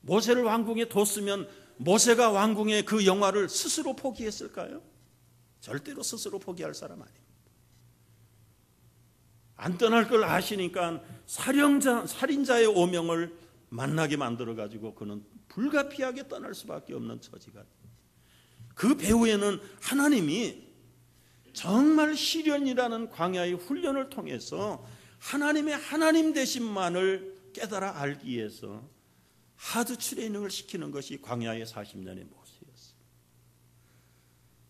모세를 왕궁에 뒀으면 모세가 왕궁의 그 영화를 스스로 포기했을까요? 절대로 스스로 포기할 사람 아닙니다. 안 떠날 걸 아시니까 살인자의 오명을 만나게 만들어가지고 그는 불가피하게 떠날 수밖에 없는 처지가 돼요. 그 배후에는 하나님이 정말 시련이라는 광야의 훈련을 통해서 하나님의 하나님 되심만을 깨달아 알기 위해서 하드 트레이닝을 시키는 것이 광야의 40년의 모세였어요.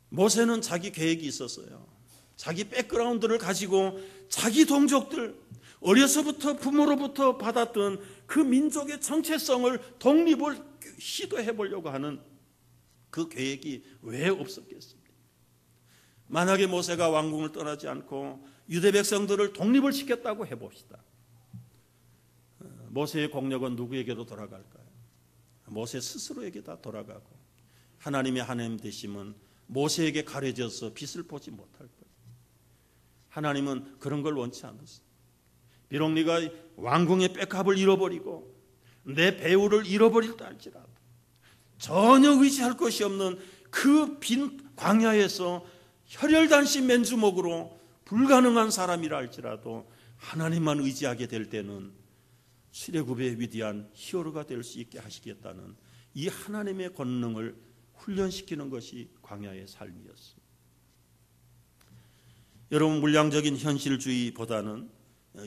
모세는 자기 계획이 있었어요. 자기 백그라운드를 가지고 자기 동족들, 어려서부터 부모로부터 받았던 그 민족의 정체성을 독립을 시도해 보려고 하는 그 계획이 왜 없었겠습니까? 만약에 모세가 왕궁을 떠나지 않고 유대 백성들을 독립을 시켰다고 해봅시다. 모세의 공력은 누구에게로 돌아갈까요? 모세 스스로에게 다 돌아가고 하나님의 하나님 되심은 모세에게 가려져서 빛을 보지 못할 거예요. 하나님은 그런 걸 원치 않았어요. 비록 네가 왕궁의 백합을 잃어버리고 내 배우를 잃어버릴다 할지라도 전혀 의지할 것이 없는 그 빈 광야에서 혈혈단신 맨주먹으로 불가능한 사람이라 할지라도 하나님만 의지하게 될 때는 출애굽의 위대한 히어로가 될 수 있게 하시겠다는 이 하나님의 권능을 훈련시키는 것이 광야의 삶이었습니다. 여러분, 물량적인 현실주의보다는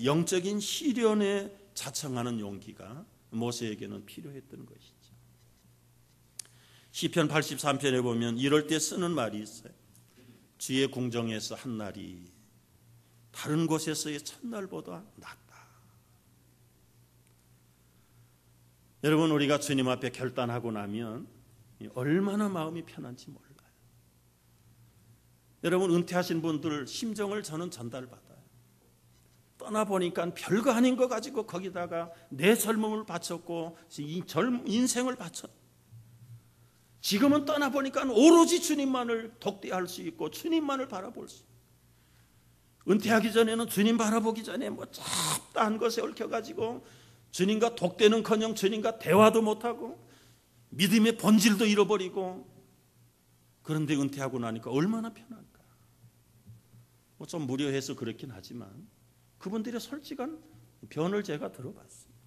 영적인 시련에 자청하는 용기가 모세에게는 필요했던 것이죠. 시편 83편에 보면 이럴 때 쓰는 말이 있어요. 주의 궁정에서 한 날이 다른 곳에서의 첫날보다 낫다. 여러분, 우리가 주님 앞에 결단하고 나면 얼마나 마음이 편한지 몰라요. 여러분, 은퇴하신 분들 심정을 저는 전달받아요. 떠나보니까 별거 아닌 거 가지고 거기다가 내 젊음을 바쳤고 인생을 바쳤. 지금은 떠나보니까 오로지 주님만을 독대할 수 있고 주님만을 바라볼 수. 은퇴하기 전에는 주님 바라보기 전에 뭐 잡다한 것에 얽혀가지고 주님과 독대는커녕 주님과 대화도 못하고 믿음의 본질도 잃어버리고. 그런데 은퇴하고 나니까 얼마나 편할까. 뭐 좀 무료해서 그렇긴 하지만 그분들의 솔직한 변을 제가 들어봤습니다.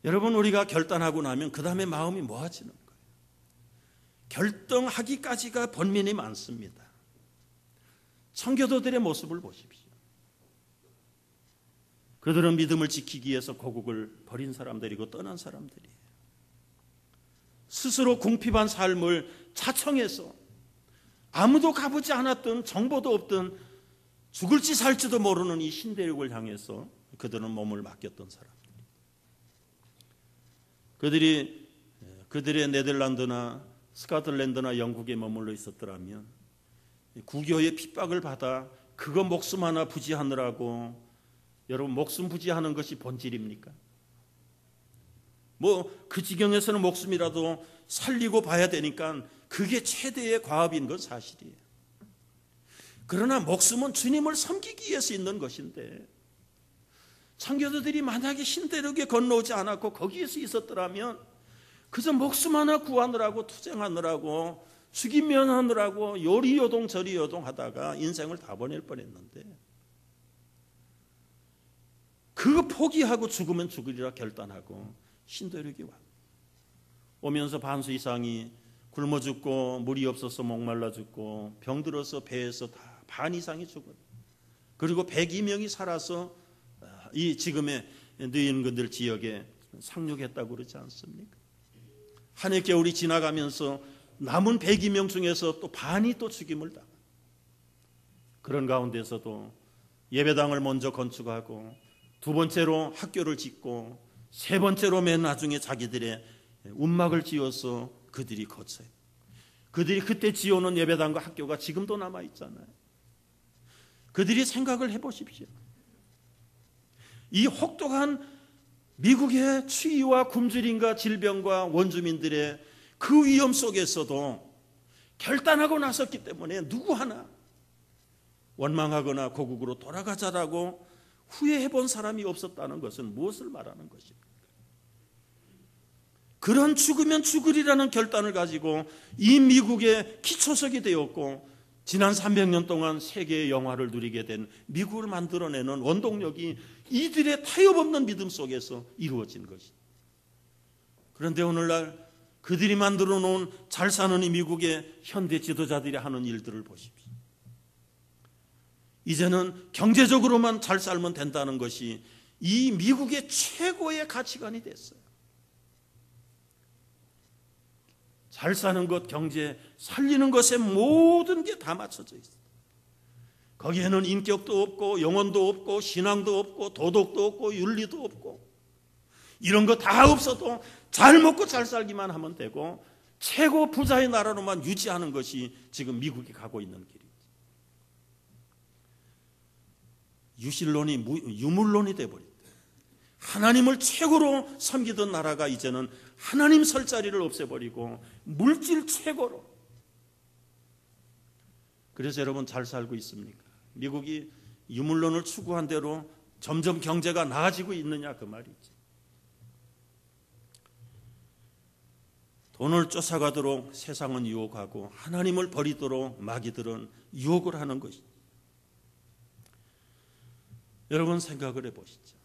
여러분, 우리가 결단하고 나면 그 다음에 마음이 모아지는 거예요. 결정하기까지가 번민이 많습니다. 청교도들의 모습을 보십시오. 그들은 믿음을 지키기 위해서 고국을 버린 사람들이고 떠난 사람들이에요. 스스로 궁핍한 삶을 자청해서 아무도 가보지 않았던, 정보도 없던, 죽을지 살지도 모르는 이 신대륙을 향해서 그들은 몸을 맡겼던 사람들. 그들의 네덜란드나 스코틀랜드나 영국에 머물러 있었더라면 국교의 핍박을 받아 그거 목숨 하나 부지하느라고. 여러분, 목숨 부지하는 것이 본질입니까? 뭐 그 지경에서는 목숨이라도 살리고 봐야 되니까 그게 최대의 과업인 건 사실이에요. 그러나 목숨은 주님을 섬기기 위해서 있는 것인데, 청교도들이 만약에 신대륙에 건너오지 않았고 거기에서 있었더라면 그저 목숨 하나 구하느라고, 투쟁하느라고, 죽이면 하느라고 요리요동 저리요동 하다가 인생을 다 보낼 뻔했는데, 그거 포기하고 죽으면 죽으리라 결단하고 신대륙에 오면서 반수 이상이 굶어 죽고, 물이 없어서 목말라 죽고, 병들어서 배에서 다 반 이상이 죽어요. 그리고 102명이 살아서 이 지금의 느인근들 지역에 상륙했다고 그러지 않습니까? 한해 겨울이 지나가면서 남은 102명 중에서 또 반이 또 죽임을 당한. 그런 가운데서도 예배당을 먼저 건축하고, 두 번째로 학교를 짓고, 세 번째로 맨 나중에 자기들의 움막을 지어서 그들이 거쳐요. 그들이 그때 지어놓은 예배당과 학교가 지금도 남아있잖아요. 그들이 생각을 해보십시오. 이 혹독한 미국의 추위와 굶주림과 질병과 원주민들의 그 위험 속에서도 결단하고 나섰기 때문에 누구 하나 원망하거나 고국으로 돌아가자라고 후회해본 사람이 없었다는 것은 무엇을 말하는 것입니까? 그런 죽으면 죽으리라는 결단을 가지고 이 미국의 기초석이 되었고, 지난 300년 동안 세계의 영화를 누리게 된 미국을 만들어내는 원동력이 이들의 타협없는 믿음 속에서 이루어진 것이죠. 그런데 오늘날 그들이 만들어 놓은 잘 사는 이 미국의 현대 지도자들이 하는 일들을 보십시오. 이제는 경제적으로만 잘 살면 된다는 것이 이 미국의 최고의 가치관이 됐어요. 잘 사는 것, 경제, 살리는 것에 모든 게 다 맞춰져 있어요. 거기에는 인격도 없고 영혼도 없고 신앙도 없고 도덕도 없고 윤리도 없고, 이런 거 다 없어도 잘 먹고 잘 살기만 하면 되고 최고 부자의 나라로만 유지하는 것이 지금 미국이 가고 있는 길이죠. 유실론이 유물론이 되어버렸다. 하나님을 최고로 섬기던 나라가 이제는 하나님 설 자리를 없애버리고 물질 최고로. 그래서 여러분 잘 살고 있습니까? 미국이 유물론을 추구한 대로 점점 경제가 나아지고 있느냐, 그 말이지. 돈을 쫓아가도록 세상은 유혹하고 하나님을 버리도록 마귀들은 유혹을 하는 것이죠. 여러분 생각을 해보시죠.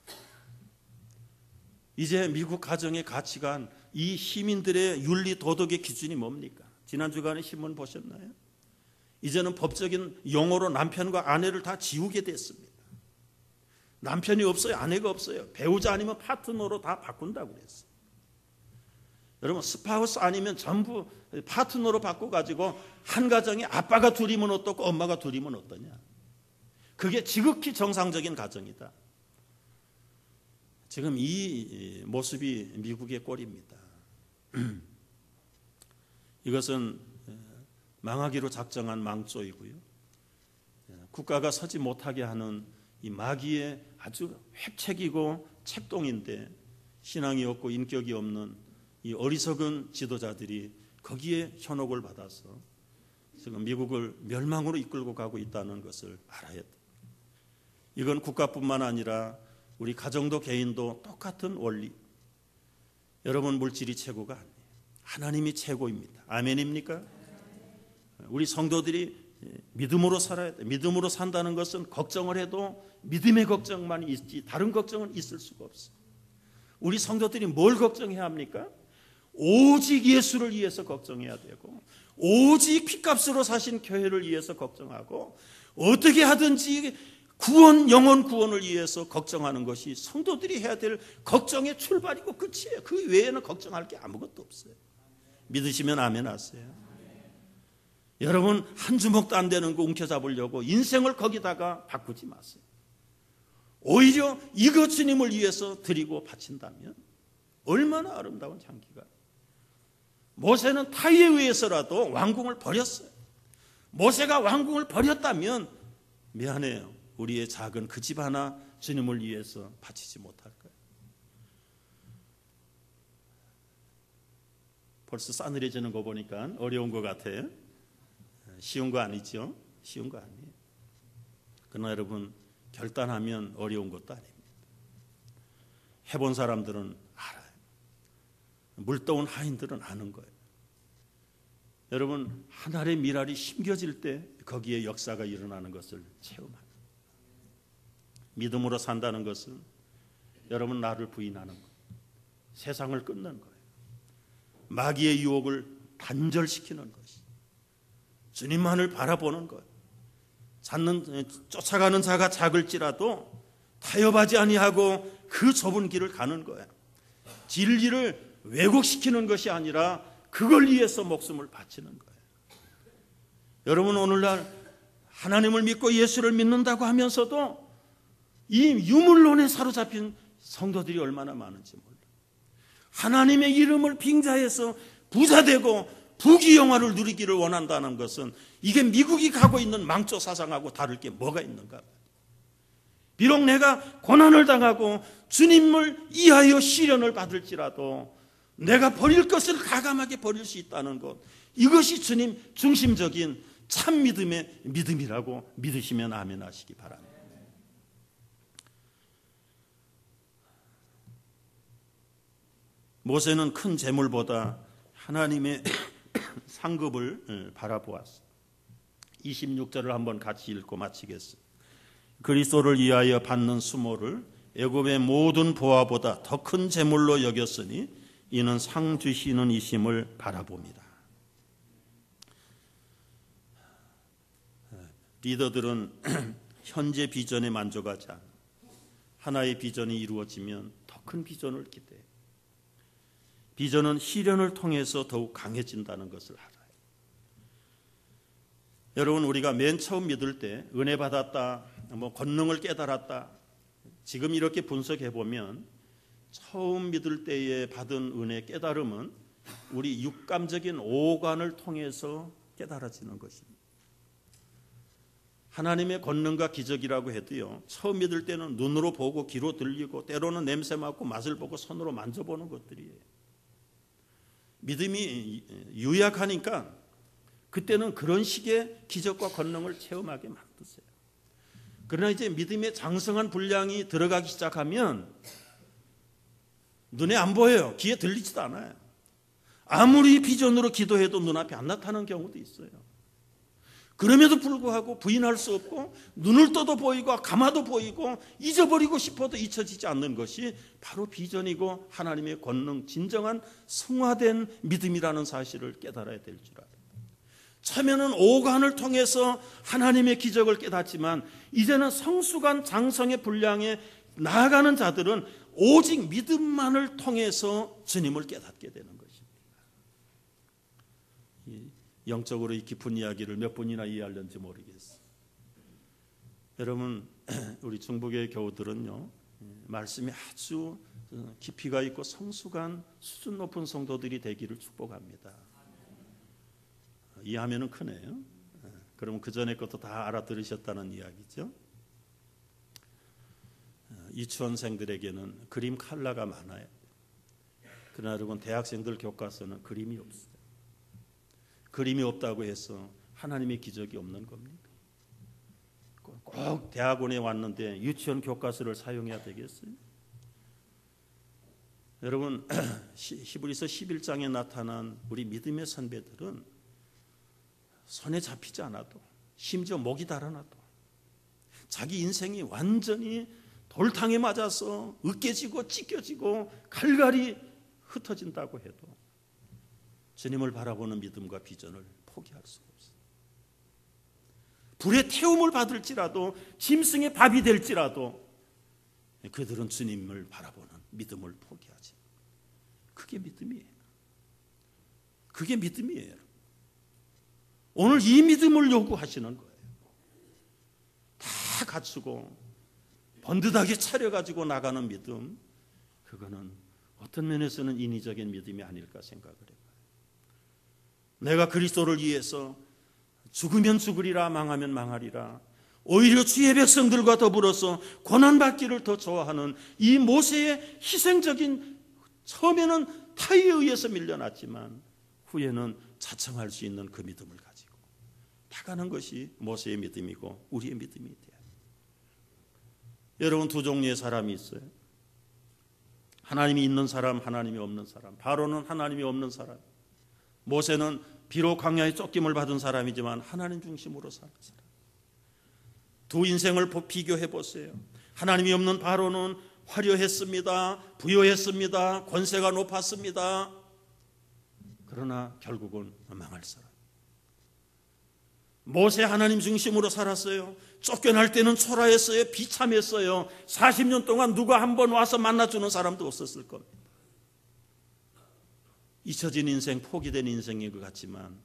이제 미국 가정의 가치관, 이 시민들의 윤리 도덕의 기준이 뭡니까? 지난 주간에 신문 보셨나요? 이제는 법적인 용어로 남편과 아내를 다 지우게 됐습니다. 남편이 없어요, 아내가 없어요. 배우자 아니면 파트너로 다 바꾼다고 그랬어요. 여러분 스파우스 아니면 전부 파트너로 바꿔가지고 한 가정에 아빠가 둘이면 어떻고 엄마가 둘이면 어떠냐. 그게 지극히 정상적인 가정이다. 지금 이 모습이 미국의 꼴입니다. 이것은 망하기로 작정한 망조이고요. 국가가 서지 못하게 하는 이 마귀의 아주 획책이고 책동인데, 신앙이 없고 인격이 없는 이 어리석은 지도자들이 거기에 현혹을 받아서 지금 미국을 멸망으로 이끌고 가고 있다는 것을 알아야 돼요. 이건 국가뿐만 아니라 우리 가정도 개인도 똑같은 원리. 여러분 물질이 최고가 아니에요. 하나님이 최고입니다. 아멘입니까? 우리 성도들이 믿음으로 살아야 돼요. 믿음으로 산다는 것은 걱정을 해도 믿음의 걱정만 있지 다른 걱정은 있을 수가 없어요. 우리 성도들이 뭘 걱정해야 합니까? 오직 예수를 위해서 걱정해야 되고, 오직 피값으로 사신 교회를 위해서 걱정하고, 어떻게 하든지 구원, 영혼 구원을 위해서 걱정하는 것이 성도들이 해야 될 걱정의 출발이고 끝이에요. 그 외에는 걱정할 게 아무것도 없어요. 믿으시면 아멘 하세요. 여러분 한 주먹도 안 되는 거 움켜잡으려고 인생을 거기다가 바꾸지 마세요. 오히려 이것 주님을 위해서 드리고 바친다면 얼마나 아름다운 향기가. 모세는 타의에 의해서라도 왕궁을 버렸어요. 모세가 왕궁을 버렸다면 미안해요, 우리의 작은 그 집 하나 주님을 위해서 바치지 못할까요? 벌써 싸늘해지는 거 보니까 어려운 것 같아요. 쉬운 거 아니죠? 쉬운 거 아니에요. 그러나 여러분 결단하면 어려운 것도 아닙니다. 해본 사람들은 알아요. 물떠온 하인들은 아는 거예요. 여러분 한 알의 밀알이 심겨질 때 거기에 역사가 일어나는 것을 체험합니다. 믿음으로 산다는 것은 여러분 나를 부인하는 것, 세상을 끊는 거예요. 마귀의 유혹을 단절시키는 것이, 주님만을 바라보는 것. 쫓아가는 자가 작을지라도 타협하지 아니하고 그 좁은 길을 가는 거예요. 진리를 왜곡시키는 것이 아니라 그걸 위해서 목숨을 바치는 거예요. 여러분 오늘날 하나님을 믿고 예수를 믿는다고 하면서도 이 유물론에 사로잡힌 성도들이 얼마나 많은지 몰라요. 하나님의 이름을 빙자해서 부자되고 부귀영화를 누리기를 원한다는 것은 이게 미국이 가고 있는 망조 사상하고 다를 게 뭐가 있는가. 비록 내가 고난을 당하고 주님을 이하여 시련을 받을지라도 내가 버릴 것을 가감하게 버릴 수 있다는 것, 이것이 주님 중심적인 참 믿음의 믿음이라고 믿으시면 아멘 하시기 바랍니다. 모세는 큰 재물보다 하나님의 상급을 바라보았습니다. 26절을 한번 같이 읽고 마치겠습니다. 그리스도를 위하여 받는 수모를 애굽의 모든 보화보다 더 큰 재물로 여겼으니 이는 상 주시는 이심을 바라봅니다. 리더들은 현재 비전에 만족하지 않아. 하나의 비전이 이루어지면 더 큰 비전을 기대해. 비전은 희련을 통해서 더욱 강해진다는 것을 알아요. 여러분, 우리가 맨 처음 믿을 때 은혜 받았다, 권능을 깨달았다, 지금 이렇게 분석해 보면 처음 믿을 때에 받은 은혜 깨달음은 우리 육감적인 오관을 통해서 깨달아지는 것입니다. 하나님의 권능과 기적이라고 해도요, 처음 믿을 때는 눈으로 보고 귀로 들리고 때로는 냄새 맡고 맛을 보고 손으로 만져보는 것들이에요. 믿음이 유약하니까 그때는 그런 식의 기적과 권능을 체험하게 만드세요. 그러나 이제 믿음의 장성한 분량이 들어가기 시작하면 눈에 안 보여요. 귀에 들리지도 않아요. 아무리 비전으로 기도해도 눈앞에 안 나타나는 경우도 있어요. 그럼에도 불구하고 부인할 수 없고 눈을 떠도 보이고 감아도 보이고 잊어버리고 싶어도 잊혀지지 않는 것이 바로 비전이고 하나님의 권능, 진정한 성화된 믿음이라는 사실을 깨달아야 될 줄 알아요. 처음에는 오간을 통해서 하나님의 기적을 깨닫지만 이제는 성숙한 장성의 분량에 나아가는 자들은 오직 믿음만을 통해서 주님을 깨닫게 되는 것입니다. 영적으로 이 깊은 이야기를 몇 분이나 이해하려는지 모르겠어요. 여러분, 우리 중부교회 교우들은요, 말씀이 아주 깊이가 있고 성숙한 수준 높은 성도들이 되기를 축복합니다. 이해하면 크네요. 그럼 그 전에 것도 다 알아들으셨다는 이야기죠. 유치원생들에게는 그림 컬러가 많아요. 그러나 여러분, 대학생들 교과서는 그림이 없어요. 그림이 없다고 해서 하나님의 기적이 없는 겁니까? 꼭 대학원에 왔는데 유치원 교과서를 사용해야 되겠어요? 여러분, 히브리서 11장에 나타난 우리 믿음의 선배들은 손에 잡히지 않아도, 심지어 목이 달아나도, 자기 인생이 완전히 돌탕에 맞아서 으깨지고 찢겨지고 갈갈이 흩어진다고 해도 주님을 바라보는 믿음과 비전을 포기할 수가 없어요. 불의 태움을 받을지라도, 짐승의 밥이 될지라도 그들은 주님을 바라보는 믿음을 포기하지. 그게 믿음이에요. 그게 믿음이에요. 오늘 이 믿음을 요구하시는 거예요. 다 갖추고 번듯하게 차려가지고 나가는 믿음, 그거는 어떤 면에서는 인위적인 믿음이 아닐까 생각을 해요. 내가 그리스도를 위해서 죽으면 죽으리라, 망하면 망하리라, 오히려 주의 백성들과 더불어서 고난받기를 더 좋아하는 이 모세의 희생적인, 처음에는 타의에 의해서 밀려났지만 후에는 자청할 수 있는 그 믿음을 가지고 나가는 것이 모세의 믿음이고 우리의 믿음이 돼요. 여러분, 두 종류의 사람이 있어요. 하나님이 있는 사람, 하나님이 없는 사람. 바로는 하나님이 없는 사람. 모세는 비록 광야에 쫓김을 받은 사람이지만 하나님 중심으로 사는 사람. 두 인생을 비교해 보세요. 하나님이 없는 바로는 화려했습니다. 부여했습니다. 권세가 높았습니다. 그러나 결국은 망할 사람. 모세 하나님 중심으로 살았어요. 쫓겨날 때는 초라했어요. 비참했어요. 40년 동안 누가 한 번 와서 만나주는 사람도 없었을 겁니다. 잊혀진 인생, 포기된 인생인 것 같지만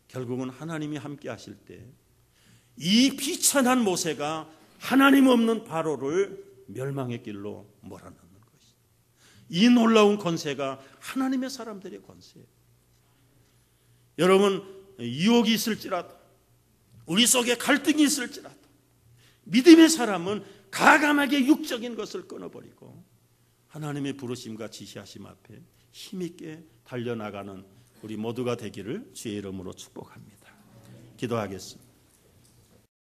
결국은 하나님이 함께 하실 때 이 비천한 모세가 하나님 없는 바로를 멸망의 길로 몰아넣는 것이죠. 이 놀라운 권세가 하나님의 사람들의 권세예요. 여러분, 유혹이 있을지라도, 우리 속에 갈등이 있을지라도 믿음의 사람은 가감하게 육적인 것을 끊어버리고 하나님의 부르심과 지시하심 앞에 힘있게 달려나가는 우리 모두가 되기를 주의 이름으로 축복합니다. 기도하겠습니다.